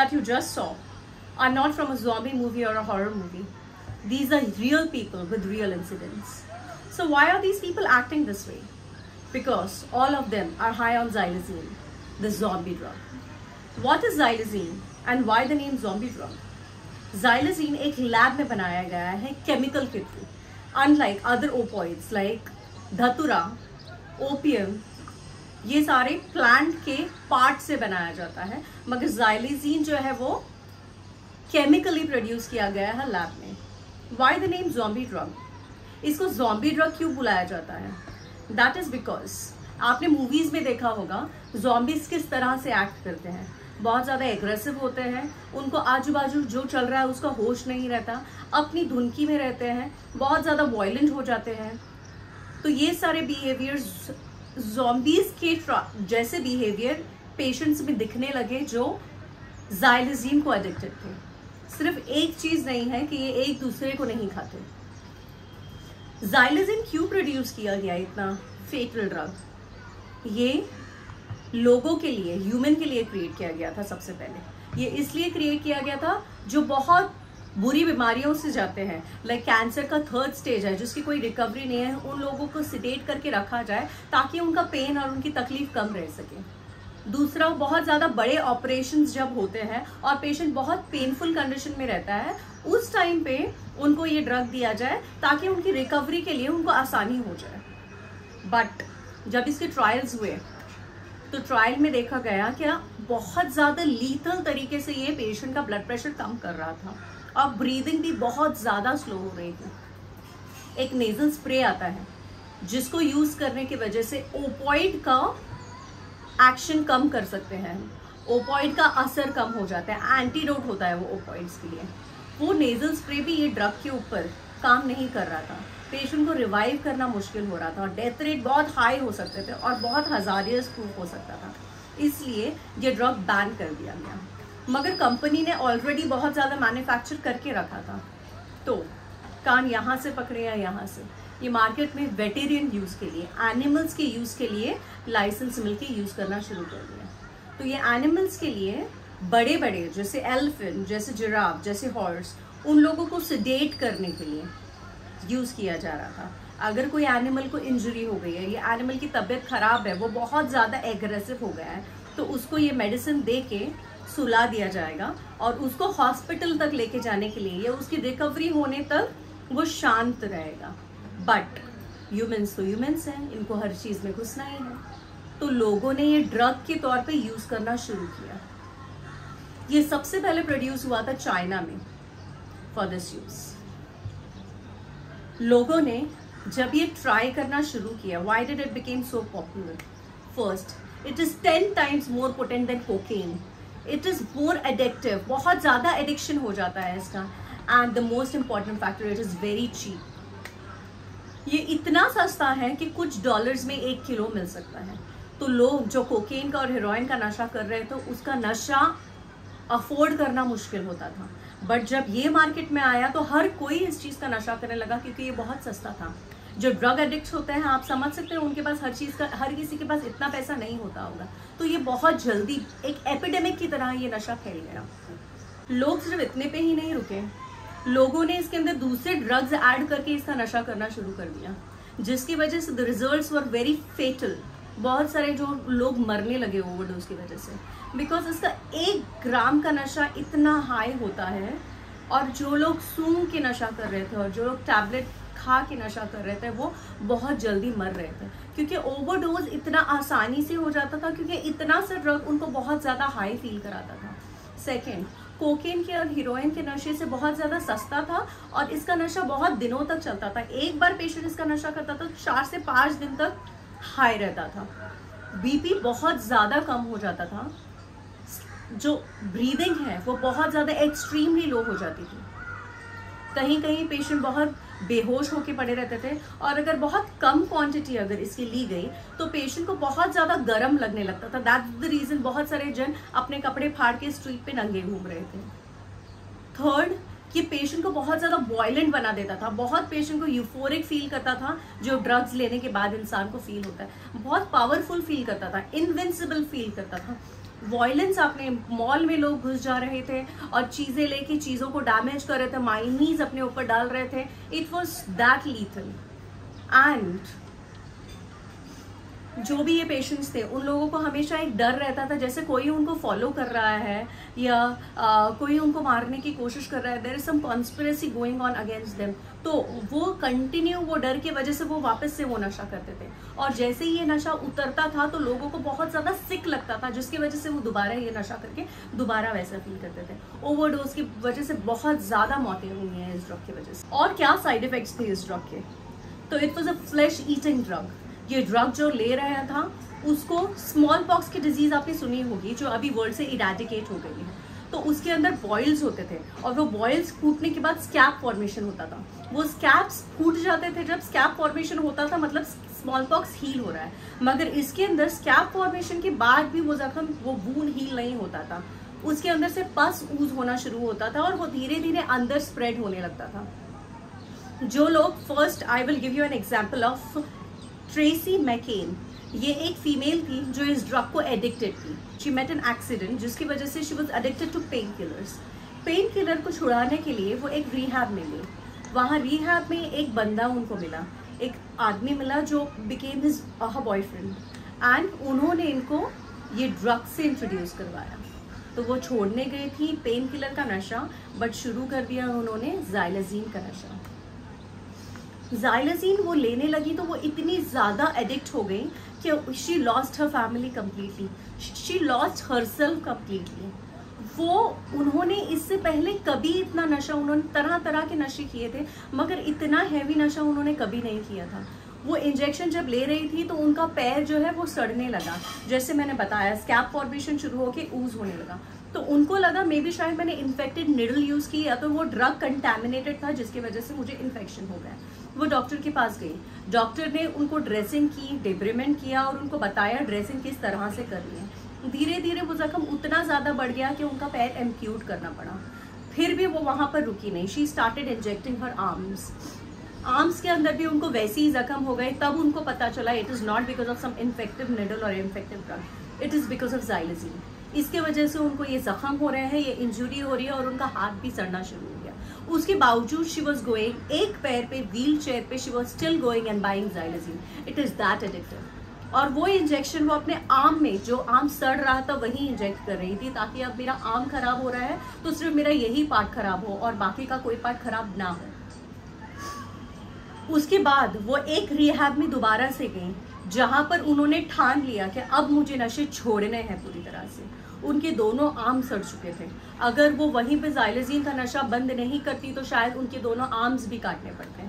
that you just saw are not from a zombie movie or a horror movie. These are real people with real incidents. So why are these people acting this way? Because all of them are high on xylazine, the zombie drug. What is xylazine and why the name zombie drug? Xylazine एक lab में बनाया गया है chemical के through. Unlike other opioids like धतूरा, opium, ये सारे plant के पार्ट से बनाया जाता है, मगर xylazine जो है वो केमिकली प्रोड्यूस किया गया है लैब में. Why the name zombie drug? इसको zombie drug क्यों बुलाया जाता है? That is because आपने मूवीज में देखा होगा zombies किस तरह से एक्ट करते हैं. बहुत ज़्यादा एग्रेसिव होते हैं, उनको आजू बाजू जो चल रहा है उसका होश नहीं रहता, अपनी धुनकी में रहते हैं, बहुत ज़्यादा वायलेंट हो जाते हैं. तो ये सारे बिहेवियर्स zombies के जैसे बिहेवियर पेशेंट्स में दिखने लगे जो xylazine को एडिक्टेड थे. सिर्फ एक चीज़ नहीं है कि ये एक दूसरे को नहीं खाते. xylazine क्यों प्रोड्यूस किया गया इतना फेटल ड्रग? ये लोगों के लिए, ह्यूमन के लिए क्रिएट किया गया था. सबसे पहले ये इसलिए क्रिएट किया गया था जो बहुत बुरी बीमारियों से जाते हैं, लाइक कैंसर का 3rd स्टेज है जिसकी कोई रिकवरी नहीं है, उन लोगों को सिडेट करके रखा जाए ताकि उनका पेन और उनकी तकलीफ कम रह सके. दूसरा, बहुत ज़्यादा बड़े ऑपरेशंस जब होते हैं और पेशेंट बहुत पेनफुल कंडीशन में रहता है, उस टाइम पे उनको ये ड्रग दिया जाए ताकि उनकी रिकवरी के लिए उनको आसानी हो जाए. बट जब इसके ट्रायल्स हुए तो ट्रायल में देखा गया कि बहुत ज़्यादा लीथल तरीके से ये पेशेंट का ब्लड प्रेशर कम कर रहा था और ब्रीदिंग भी बहुत ज़्यादा स्लो हो रही थी. एक नेजल स्प्रे आता है जिसको यूज़ करने की वजह से ओपॉइड का एक्शन कम कर सकते हैं, ओपॉइड का असर कम हो जाता है, एंटीडोट होता है वो ओपॉइड्स के लिए. वो नेजल स्प्रे भी ये ड्रग के ऊपर काम नहीं कर रहा था. पेशेंट को रिवाइव करना मुश्किल हो रहा था, डेथ रेट बहुत हाई हो सकते थे और बहुत हजारियस प्रूफ हो सकता था. इसलिए ये ड्रग बैन कर दिया गया. मगर कंपनी ने ऑलरेडी बहुत ज़्यादा मैन्युफैक्चर करके रखा था, तो कान यहाँ से पकड़े या यहाँ से, ये मार्केट में वेटेरियन यूज़ के लिए, एनिमल्स के यूज़ के लिए लाइसेंस मिलके यूज़ करना शुरू कर दिया. तो ये एनिमल्स के लिए बड़े बड़े जैसे एलिफेंट, जैसे जिराफ, जैसे हॉर्स, उन लोगों को सिडेट करने के लिए यूज़ किया जा रहा था. अगर कोई एनिमल को इंजरी हो गई है, ये एनिमल की तबीयत ख़राब है, वो बहुत ज़्यादा एग्रेसिव हो गया है, तो उसको ये मेडिसिन दे के सुला दिया जाएगा और उसको हॉस्पिटल तक लेके जाने के लिए या उसकी रिकवरी होने तक वो शांत रहेगा. बट ह्यूमन्स तो ह्यूमन्स हैं, इनको हर चीज़ में घुसना ही है. तो लोगों ने ये ड्रग के तौर पे यूज़ करना शुरू किया. ये सबसे पहले प्रोड्यूस हुआ था चाइना में फॉर दिस यूज़. लोगों ने जब ये ट्राई करना शुरू किया, why did it became so popular? First, it is 10 times more potent than cocaine. It is more addictive, बहुत ज़्यादा एडिक्शन हो जाता है इसका. And the most important factor, it is very cheap. ये इतना सस्ता है कि कुछ डॉलर्स में 1 किलो मिल सकता है. तो लोग जो कोकेन का और हेरोइन का नशा कर रहे थे, उसका नशा अफोर्ड करना मुश्किल होता था. बट जब ये मार्केट में आया तो हर कोई इस चीज़ का नशा करने लगा क्योंकि ये बहुत सस्ता था. जो ड्रग एडिक्ट्स होते हैं, आप समझ सकते हैं, उनके पास हर चीज़ का, हर किसी के पास इतना पैसा नहीं होता होगा. तो ये बहुत जल्दी एक एपिडेमिक की तरह ये नशा फैल गया. लोग सिर्फ इतने पे ही नहीं रुके, लोगों ने इसके अंदर दूसरे ड्रग्स ऐड करके इसका नशा करना शुरू कर दिया, जिसकी वजह से the results were very fatal. बहुत सारे जो लोग मरने लगे ओवरडोज की वजह से, बिकॉज इसका 1 ग्राम का नशा इतना हाई होता है. और जो लोग सूंघ के नशा कर रहे थे और जो लोग टैबलेट खा के नशा कर रहे थे, वो बहुत जल्दी मर रहे थे क्योंकि ओवरडोज इतना आसानी से हो जाता था, क्योंकि इतना सा ड्रग उनको बहुत ज़्यादा हाई फील कराता था. सेकेंड, कोकेन के और हीरोइन के नशे से बहुत ज़्यादा सस्ता था और इसका नशा बहुत दिनों तक चलता था. एक बार पेशेंट इसका नशा करता था 4 से 5 दिन तक हाई रहता था. बीपी बहुत ज़्यादा कम हो जाता था, जो ब्रीदिंग है वो बहुत ज़्यादा एक्सट्रीमली लो हो जाती थी. कहीं कहीं पेशेंट बहुत बेहोश होके पड़े रहते थे और अगर बहुत कम क्वांटिटी अगर इसकी ली गई तो पेशेंट को बहुत ज़्यादा गर्म लगने लगता था. दैट्स द रीज़न बहुत सारे जन अपने कपड़े फाड़ के स्ट्रीट पे नंगे घूम रहे थे. थर्ड, कि पेशेंट को बहुत ज़्यादा वॉयलेंट बना देता था. बहुत पेशेंट को यूफोरिक फील करता था, जो ड्रग्स लेने के बाद इंसान को फील होता है. बहुत पावरफुल फील करता था, इनविंसिबल फील करता था. वॉयलेंस आपने, मॉल में लोग घुस जा रहे थे और चीजें लेके चीजों को डैमेज कर रहे थे, मायोनीज अपने ऊपर डाल रहे थे, it was that lethal. And जो भी ये पेशेंट्स थे उन लोगों को हमेशा एक डर रहता था, जैसे कोई उनको फॉलो कर रहा है या कोई उनको मारने की कोशिश कर रहा है, there is some conspiracy going on against them. तो वो कंटिन्यू, वो डर की वजह से वो वापस से वो नशा करते थे, और जैसे ही ये नशा उतरता था तो लोगों को बहुत ज्यादा सिक लगता था, जिसकी वजह से वो दोबारा ये नशा करके दोबारा वैसा फील करते थे। ओवरडोज की वजह से बहुत ज्यादा मौतें हुई हैं इस ड्रग की वजह से। और क्या साइड इफेक्ट्स थे इस ड्रग के? तो it was a flesh eating drug. ये ड्रग जो ले रहा था उसको स्मॉल पॉक्स की डिजीज आपने सुनी होगी, जो अभी वर्ल्ड से इरेडिकेट हो गई है, तो उसके अंदर बॉयल्स होते थे, और वो बॉयल्स फूटने के बाद स्कैब फॉर्मेशन होता था। वो स्कैब्स फूट जाते थे, जब स्कैब फॉर्मेशन होता था मतलब स्मॉल पॉक्स हील हो रहा है। मगर इसके अंदर स्कैब फॉर्मेशन के बाद भी वो जख्म, वो वूंड हील नहीं होता था, उसके अंदर से पस ऊज होना शुरू होता था, और वो धीरे धीरे अंदर स्प्रेड होने लगता था। जो लोग, first I will give you an example of Tracy McCann. ये एक फीमेल थी जो इस ड्रग को एडिक्टेड थी। शी मेट एन एक्सीडेंट जिसकी वजह से she was addicted to pain killers. Pain killer को छुड़ाने के लिए वो एक रिहैब में गई। वहाँ रिहैब में एक बंदा उनको मिला, एक आदमी मिला जो बिकेम हिज बॉयफ्रेंड, एंड उन्होंने इनको ये ड्रग से इंट्रोड्यूस करवाया। तो वो छोड़ने गई थी पेन किलर का नशा, बट शुरू कर दिया उन्होंने ज़ाइलज़ीन का नशा। ज़ाइलज़ीन वो लेने लगी तो वो इतनी ज़्यादा एडिक्ट हो गई कि she lost her family completely, she lost herself completely. वो, उन्होंने इससे पहले कभी इतना नशा, उन्होंने तरह तरह के नशे किए थे, मगर इतना हैवी नशा उन्होंने कभी नहीं किया था। वो इंजेक्शन जब ले रही थी तो उनका पैर जो है वो सड़ने लगा, जैसे मैंने बताया स्कैब फॉर्मेशन शुरू होके ऊज होने लगा। तो उनको लगा मे बी शायद मैंने इन्फेक्टेड निडल यूज़ की, या तो वो ड्रग कंटैमिनेटेड था जिसकी वजह से मुझे इन्फेक्शन हो गया। वो डॉक्टर के पास गई, डॉक्टर ने उनको ड्रेसिंग की, डेब्रिमेंट किया और उनको बताया ड्रेसिंग किस तरह से करनी है। धीरे धीरे वो जख्म उतना ज़्यादा बढ़ गया कि उनका पैर एम्प्यूट करना पड़ा। फिर भी वो वहाँ पर रुकी नहीं, she started injecting her arms के अंदर भी उनको वैसे ही जख्म हो गए। तब उनको पता चला it is not because of some infective needle और infective drug, it is because of xylazine. इसके वजह से उनको ये जख्म हो रहे हैं, ये इंजुरी हो रही है, और उनका हाथ भी सड़ना शुरू हो गया। उसके बावजूद शी वॉज गोइंग, एक पैर पे, व्हील चेयर पे, she was still going and buying xylazine. It is that addictive. और वो इंजेक्शन वो अपने आर्म में, जो आर्म सड़ रहा था वही इंजेक्ट कर रही थी, ताकि अब मेरा आर्म खराब हो रहा है तो सिर्फ मेरा यही पार्ट खराब हो और बाकी का कोई पार्ट खराब ना हो। उसके बाद वो एक रिहैब में दोबारा से गई, जहां पर उन्होंने ठान लिया कि अब मुझे नशे छोड़ने हैं पूरी तरह से। उनके दोनों आर्म सड़ चुके थे, अगर वो वहीं पे ज़ाइलज़ीन का नशा बंद नहीं करती तो शायद उनके दोनों आर्म्स भी काटने पड़ते।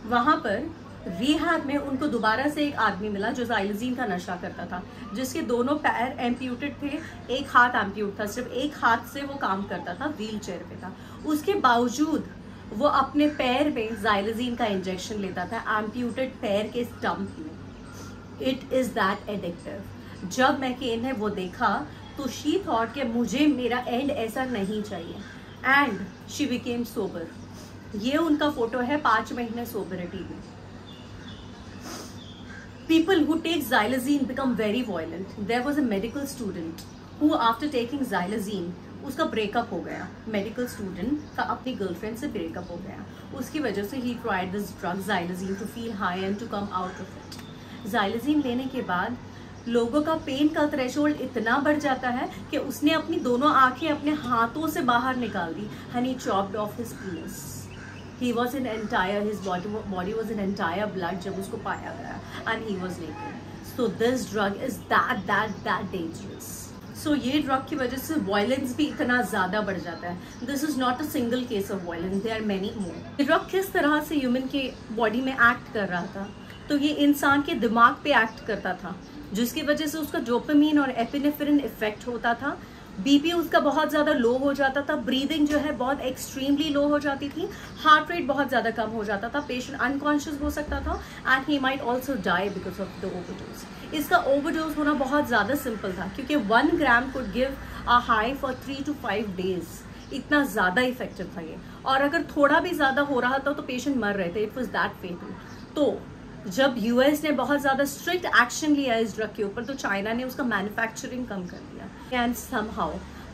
वहाँ पर रिहैब में उनको दोबारा से एक आदमी मिला जो ज़ाइलज़ीन का नशा करता था, जिसके दोनों पैर एम्प्यूटेड थे, एक हाथ एम्प्यूट था, सिर्फ एक हाथ से वो काम करता था, व्हील चेयर पे था। उसके बावजूद वो अपने पैर में ज़ाइलज़ीन का इंजेक्शन लेता था, एम्प्यूटेड पैर के स्टम्प में। It is that addictive. जब मैकेन ने वो देखा तो शी थॉट कि मुझे, मेरा एंड ऐसा नहीं चाहिए, एंड शी बिकेम सोबर। ये उनका फोटो है 5 महीने सोबरिटी में। People who take xylazine become very violent. There was a medical student who after taking xylazine, उसका ब्रेकअप हो गया। मेडिकल स्टूडेंट का अपनी गर्लफ्रेंड से ब्रेकअप हो गया, उसकी वजह से he tried this drug xylazine to feel high and to come out of it. xylazine लेने के बाद लोगों का पेन का थ्रेशोल्ड इतना बढ़ जाता है कि उसने अपनी दोनों आंखें अपने हाथों से बाहर निकाल दी। And he chopped off his penis. He was in entire, his body was in entire blood जब उसको पाया गया, and he was naked. So this drug is that dangerous. So ये ड्रग की वजह से वायलेंस भी इतना ज़्यादा बढ़ जाता है। This is not a single case of violence, there are many more. ये ड्रग किस तरह से ह्यूमन के बॉडी में एक्ट कर रहा था, तो ये इंसान के दिमाग पे एक्ट करता था, जिसकी वजह से उसका डोपामिन और एपिनेफ्रिन इफेक्ट होता था। बीपी उसका बहुत ज़्यादा लो हो जाता था, ब्रीदिंग जो है बहुत एक्सट्रीमली लो हो जाती थी, हार्ट रेट बहुत ज़्यादा कम हो जाता था, पेशेंट अनकॉन्शियस हो सकता था, and he might also die because of the overdose. इसका ओवरडोज होना बहुत ज़्यादा सिंपल था, क्योंकि 1 gram could give a high for 3 to 5 days। इतना ज़्यादा इफेक्टिव था ये, और अगर थोड़ा भी ज़्यादा हो रहा था तो पेशेंट मर रहे थे। It was that fatal. तो जब यूएस ने बहुत ज़्यादा स्ट्रिक्ट एक्शन लिया इस ड्रग के ऊपर, तो चाइना ने उसका मैन्युफैक्चरिंग कम कर दिया। एंड समहाउ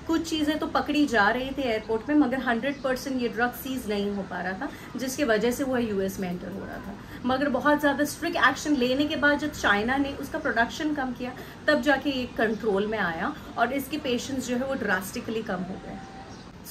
कुछ चीज़ें तो पकड़ी जा रही थी एयरपोर्ट में, मगर 100% ये ड्रग सीज नहीं हो पा रहा था, जिसकी वजह से वो यूएस में एंटर हो रहा था। मगर बहुत ज़्यादा स्ट्रिक्ट एक्शन लेने के बाद जब चाइना ने उसका प्रोडक्शन कम किया, तब जाके ये कंट्रोल में आया और इसके पेशेंट्स जो है वो ड्रास्टिकली कम हो गए।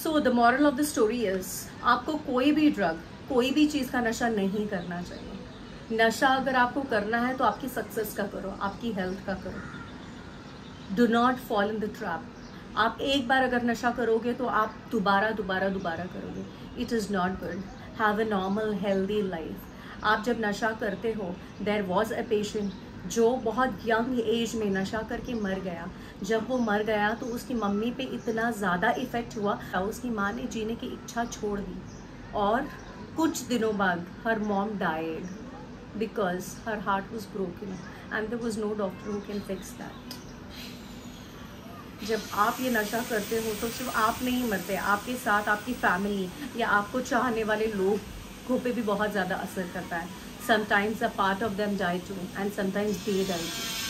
So the moral of the story is, आपको कोई भी ड्रग, कोई भी चीज़ का नशा नहीं करना चाहिए। नशा अगर आपको करना है तो आपकी सक्सेस का करो, आपकी हेल्थ का करो। Do not fall in the trap. आप एक बार अगर नशा करोगे तो आप दोबारा करोगे। It is not good. Have a normal healthy life. आप जब नशा करते हो, देयर वॉज अ पेशेंट जो बहुत यंग एज में नशा करके मर गया। जब वो मर गया तो उसकी मम्मी पे इतना ज़्यादा इफ़ेक्ट हुआ, उसकी माँ ने जीने की इच्छा छोड़ दी और कुछ दिनों बाद her mom died because her heart was broken and there was no doctor who can fix that. जब आप ये नशा करते हो तो सिर्फ आप नहीं मरते, आपके साथ आपकी फैमिली या आपको चाहने वाले लोगों पे भी बहुत ज़्यादा असर करता है। Sometimes a part of them die too and sometimes they die to.